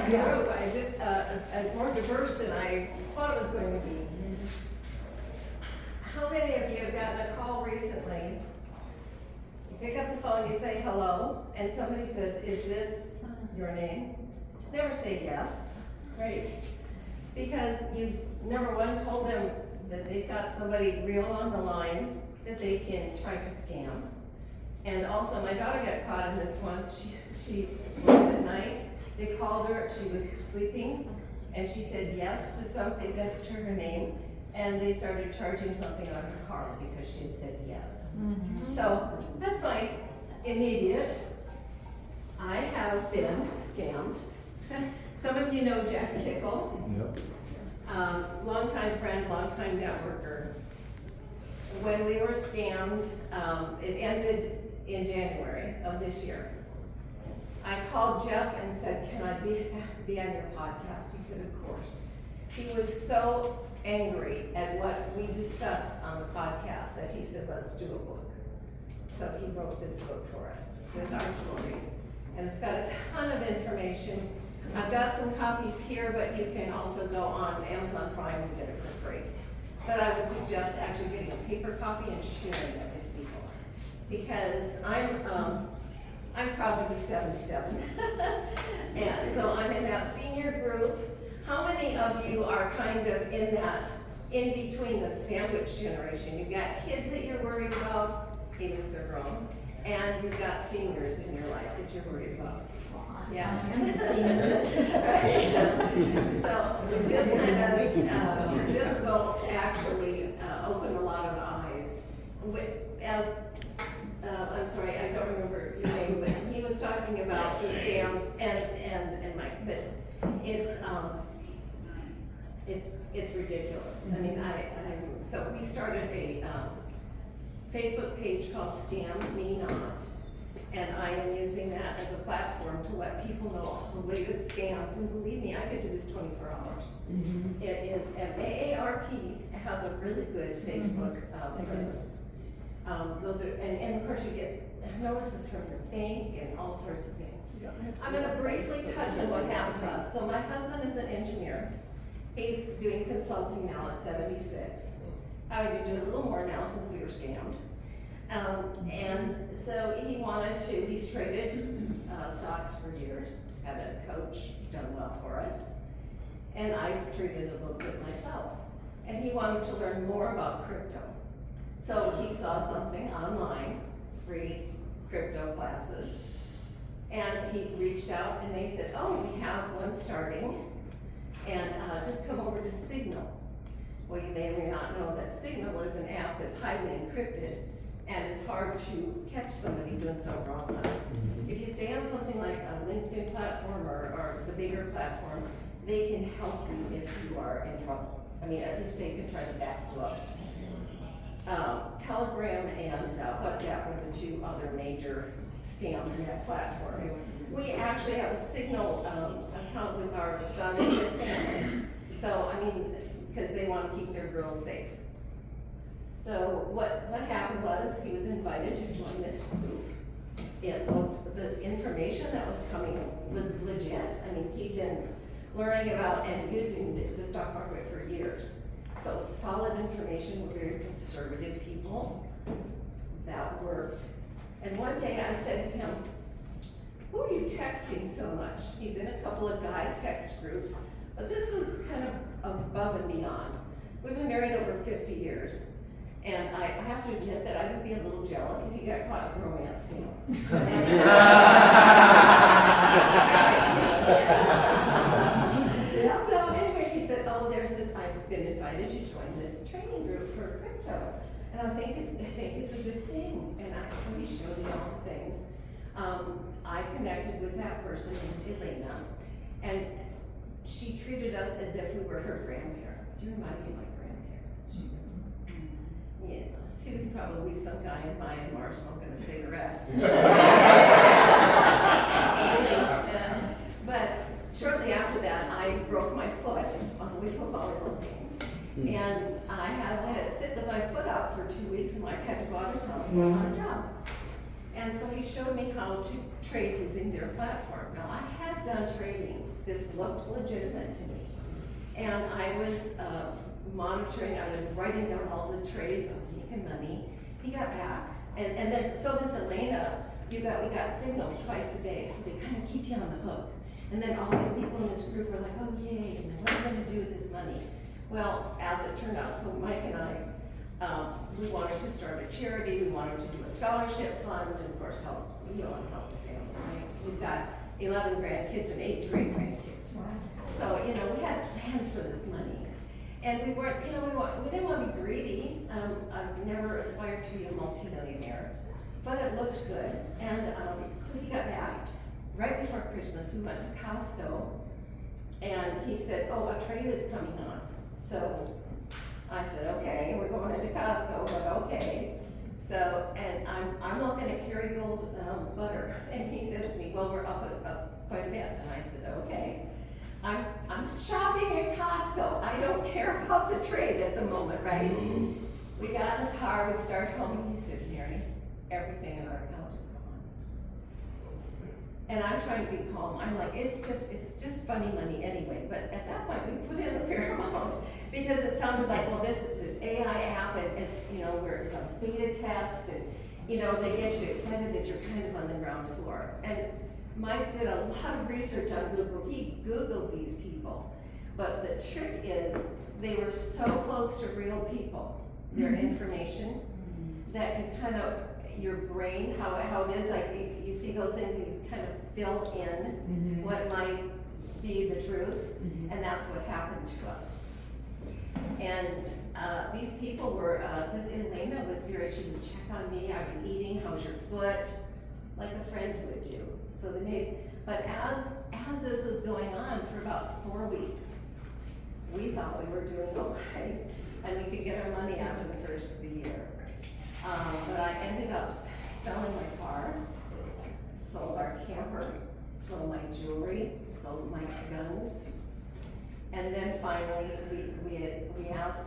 group, I just, more diverse than I thought it was going to be. How many of you have gotten a call recently? You pick up the phone, you say hello, and somebody says, is this your name? Never say yes, right? Because you've, number one, told them that they've got somebody real on the line that they can try to scam. And also, my daughter got caught in this once. She works at night. They called her, she was sleeping, and she said yes to something, then to her name, and they started charging something on her car because she had said yes. Mm-hmm. So, that's my immediate. I have been scammed. Some of you know Jeff Kickle. Yep. Longtime friend, longtime networker. When we were scammed, it ended in January of this year. I called Jeff and said, can I be on your podcast? He said, of course. He was so angry at what we discussed on the podcast that he said, let's do a book. So he wrote this book for us with our story. And it's got a ton of information. I've got some copies here, but you can also go on Amazon Prime and get it for free. But I would suggest actually getting a paper copy and sharing it with people. Because I'm proud to be 77. And so I'm in that senior group. How many of you are kind of in that, in between the sandwich generation? You've got kids that you're worried about, even if they're grown, and you've got seniors in your life that you're worried about. Yeah. So this kind of, this will actually open a lot of eyes. I'm sorry, I don't remember your name, but he was talking about the scams and Mike, but it's ridiculous. I mean, so we started a Facebook page called Scam Me Not. And I am using that as a platform to let people know all the latest scams. And believe me, I could do this 24 hours. Mm-hmm. It is, AARP has a really good Facebook presence. Those are, and of course you get notices from your bank and all sorts of things. I'm going to briefly touch on what happened to us. So my husband is an engineer. He's doing consulting now at 76. Having to do a little more now since we were scammed. And so he's traded stocks for years, had a coach, done well for us. And I've traded a little bit myself. And he wanted to learn more about crypto. So he saw something online, free crypto classes. And he reached out and they said, oh, we have one starting. And just come over to Signal. Well, you may or may not know that Signal is an app that's highly encrypted. And it's hard to catch somebody doing something wrong on it. If you stay on something like a LinkedIn platform or the bigger platforms, they can help you if you are in trouble. I mean, at least they can try to back you up. Telegram and WhatsApp are the two other major scam platforms. We actually have a Signal account with our son and his family. So, I mean, because they want to keep their girls safe. So what happened was he was invited to join this group. The information that was coming was legit. I mean, he'd been learning about and using the stock market for years. So solid information, we're very conservative people. That worked. And one day I said to him, who are you texting so much? He's in a couple of guy text groups, but this was kind of above and beyond. We've been married over 50 years. And I have to admit that I would be a little jealous if you got caught in romance, you know. So anyway, he said, oh, I've been invited to join this training group for crypto. And I think it's a good thing. And we showed you all the things. I connected with that person named Elena. And she treated us as if we were her grandparents. You remind me of my grandparents. Yeah, she was probably some guy in Myanmar smoking a cigarette. But shortly after that, I broke my foot on the way to a volleyball game. And I had to sit with my foot out for 2 weeks, and Mike had to go out of town and work on a job. And so he showed me how to trade using their platform. Now, I had done trading this looked legitimate to me. And I was monitoring, I was writing down all the trades, I was making money. He got back, and this Elena, we got signals twice a day, so they kind of keep you on the hook. And then all these people in this group were like, oh yay, and then what are we gonna do with this money? Well, as it turned out, so Mike and I, we wanted to start a charity, we wanted to do a scholarship fund, and of course help the family, right? We've got 11 grandkids and 8 great grandkids. Wow. So, we had plans for this money. And we weren't, we didn't want to be greedy. I've never aspired to be a multimillionaire, but it looked good. And so he got back right before Christmas. We went to Costco, and he said, oh, a trade is coming on. So I said, okay, we're going into Costco, but okay. So, and I'm looking at Kerrygold butter, and he says to me, well, we're up quite a bit. And I said, okay. I'm shopping at Costco. I don't care about the trade at the moment, right? Mm-hmm. We got in the car, we started home, and he said, Mary, everything in our account is gone. And I'm trying to be calm. I'm like, it's just funny money anyway. But at that point, we put in a fair amount because it sounded like, well, this AI app, and it's, where it's a beta test, and, they get you excited that you're kind of on the ground floor. And Mike did a lot of research on Google. He Googled these people. But the trick is they were so close to real people, their information, that you kind of, your brain, how it is, like you see those things and you kind of fill in what might be the truth, and that's what happened to us. And these people were, this Elena was she would check on me, I'd be eating, how's your foot, like a friend would do. So they made, but as this was going on for about 4 weeks, we thought we were doing all right, and we could get our money after the first of the year. But I ended up selling my car, sold our camper, sold my jewelry, sold Mike's guns, and then finally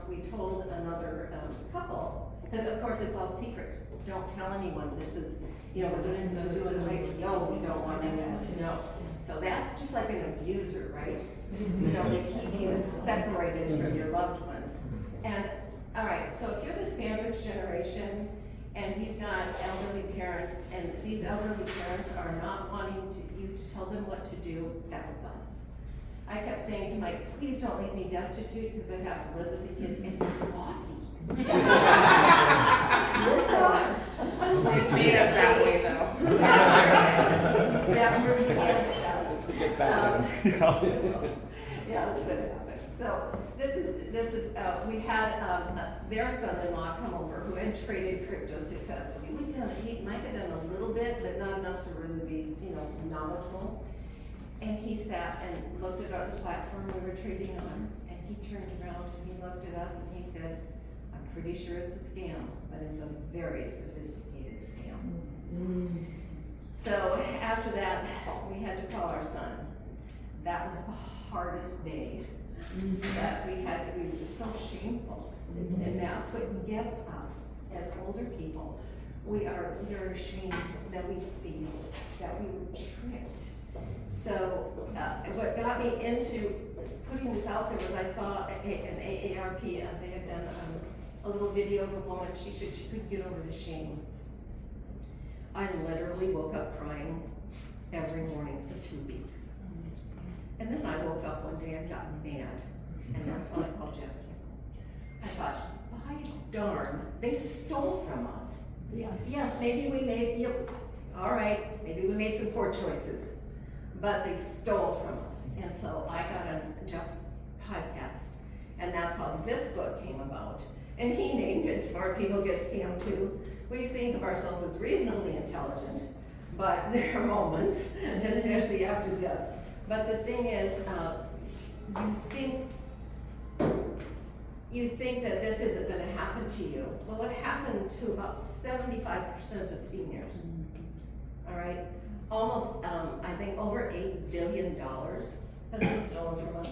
we told another couple, because of course it's all secret. Don't tell anyone this is, we're doing an IPO, we don't want anyone to know. So that's just like an abuser, right? They keep you separated from your loved ones. And all right, so if you're the sandwich generation and you've got elderly parents, and these elderly parents are not wanting you to tell them what to do, that was us. I kept saying to Mike, please don't leave me destitute because I'd have to live with the kids and be bossy. It's made us that way though. That really against us. Yeah, that's what happened. So this is we had their son-in-law come over who had traded crypto successfully. He might have done a little bit, but not enough to really be, knowledgeable. And he sat and looked at the platform we were trading on, and he turned around and he looked at us and he said, I'm pretty sure it's a scam, but it's a very sophisticated scam. So after that, we had to call our son. That was the hardest day that we had. We were so shameful, and that's what gets us as older people. We are ashamed that we failed, that we were tricked. So what got me into putting this out there was I saw an AARP, they had done a little video of a woman. She said she couldn't get over the shame. I literally woke up crying every morning for 2 weeks. And then I woke up one day and got mad. And that's when I called Jeff Campbell. I thought, by darn, they stole from us. Yeah. Yes, maybe we made, all right, maybe we made some poor choices, but they stole from us. And so I got on Jeff's podcast, and that's how this book came about. And he named it Smart People Get Scammed Too. We think of ourselves as reasonably intelligent, but there are moments, especially after this. But the thing is, you think that this isn't going to happen to you. Well, it happened to about 75% of seniors. All right, almost, I think over $8 billion has been stolen from us.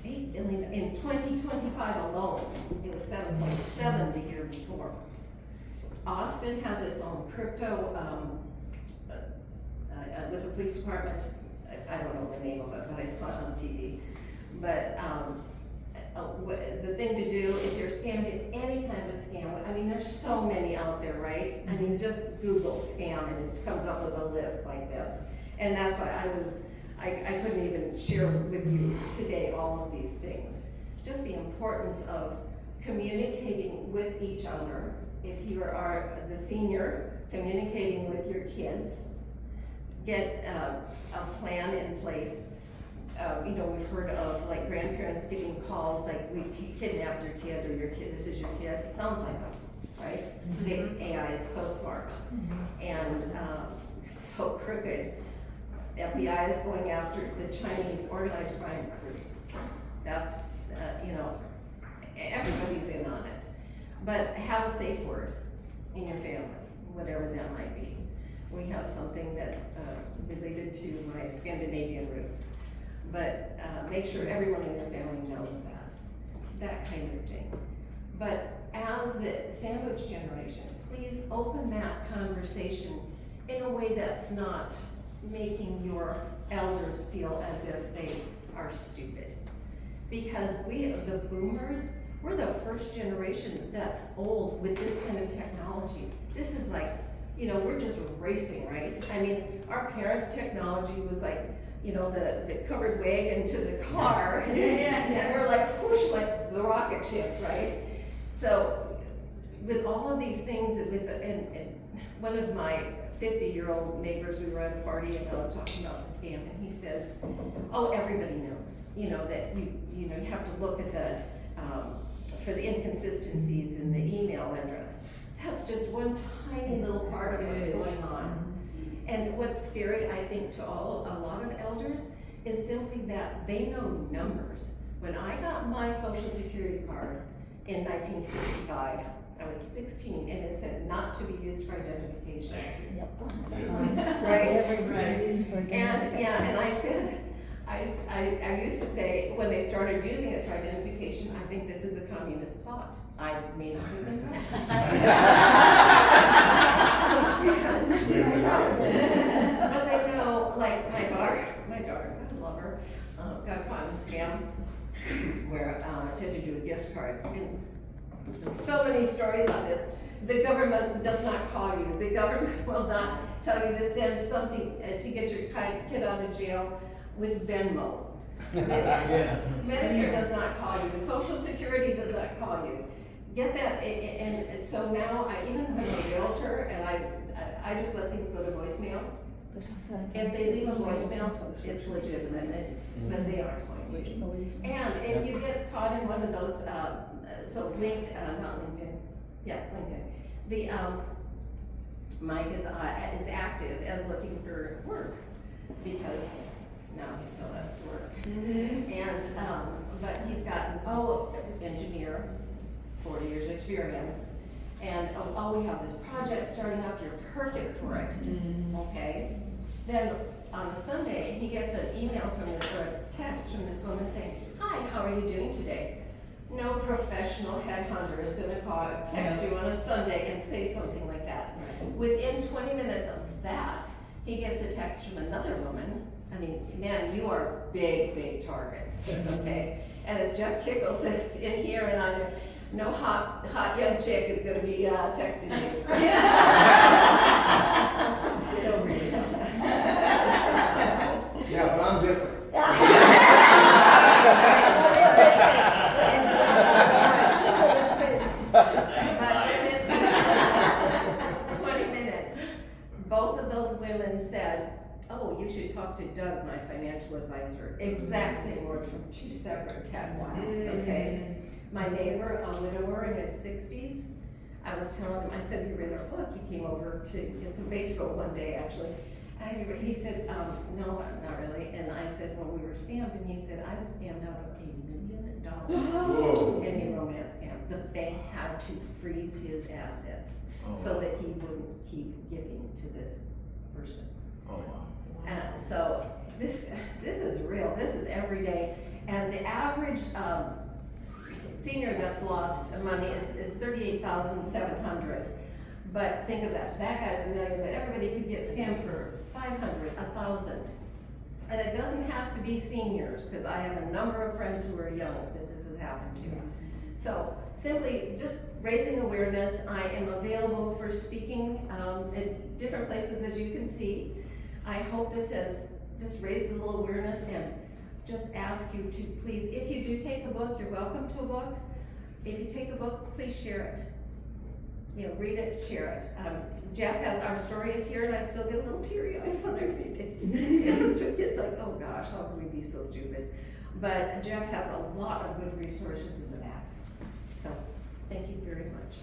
$8 billion in 2025 alone. It was 7.7 the year before. Austin has its own crypto with the police department. I don't know the name of it, but I saw it on TV. But, the thing to do if you're scammed in any kind of scam, I mean, there's so many out there, right? I mean, just Google scam and it comes up with a list like this. And that's why I couldn't even share with you today all of these things. Just the importance of communicating with each other. If you are the senior, communicating with your kids. Get a plan in place. You know, we've heard of like grandparents getting calls like, we've kidnapped your kid, or your kid, this is your kid. It sounds like them, right? The AI is so smart and so crooked. FBI is going after the Chinese organized crime groups. That's, you know, everybody's in on it. But have a safe word in your family, whatever that might be. We have something that's related to my Scandinavian roots. But make sure everyone in your family knows that kind of thing. But as the sandwich generation, please open that conversation in a way that's not making your elders feel as if they are stupid. Because we, the boomers, we're the first generation that's old with this kind of technology. This is like, you know, we're just racing, right? I mean, our parents' technology was like, you know, the covered wagon to the car, and we're like, whoosh, like the rocket ships, right? So, with all of these things, and one of my 50-year-old neighbors, we were at a party, and I was talking about the scam, and he says, oh, everybody knows, you know, that you know, you have to look at the, for the inconsistencies in the email address. That's just one tiny little part of what's going on. And what's scary, I think, to a lot of elders is simply that they know numbers. When I got my Social Security card in 1965, I was 16, and it said not to be used for identification. Right? And I said, I used to say, when they started using it for identification, I think this is a communist plot. I may not have been right. But they know, like my daughter, I love her, got caught in a scam where she had to do a gift card. And so many stories about this. The government does not call you. The government will not tell you to send something to get your kid out of jail with Venmo. Medicare does not call you. Social Security does not call you. Get that, and so now I even have a realtor, and I just let things go to voicemail. If they leave a voicemail, it's legitimate, but they aren't going to. And if you get caught in one of those, so LinkedIn, the Mike is active as looking for work, because now he still has to work. And but he's got engineer, 40 years experience, and we have this project starting up, you're perfect for it. Okay. Then on a Sunday, he gets an email from this, or a text from this woman saying, hi, how are you doing today? No professional headhunter is gonna text you on a Sunday and say something like that. Within 20 minutes of that, he gets a text from another woman. I mean, man, you are big targets, okay? And as Jeff Kickle says in here and on there, no hot young chick is gonna be texting you. Yeah, but I'm different. 20 minutes, both of those women said, oh, you should talk to Doug, my financial advisor. Exact same words from two separate texts, okay? My neighbor, a widower in his 60s, I was telling him, I said, you read our book? He came over to get some basil one day, actually. And he said, no, not really. And I said, well, we were scammed. And he said, I was scammed out of $1 million in a romance scam. The bank had to freeze his assets so that he wouldn't keep giving to this person. Oh, wow. So this is real. This is every day. And the average senior that's lost money is $38,700. But think of that. That guy's $1 million, but everybody could get scammed for $500, $1,000. And it doesn't have to be seniors, because I have a number of friends who are young that this has happened to. So simply just raising awareness. I am available for speaking in different places, as you can see. I hope this has just raised a little awareness, and just ask you to please, if you do take a book, you're welcome to a book. If you take a book, please share it. You know, read it, share it. Jeff has Our Story is here, and I still get a little teary-eyed when I read it. It's like, oh gosh, how can we be so stupid? But Jeff has a lot of good resources in the back. So, thank you very much.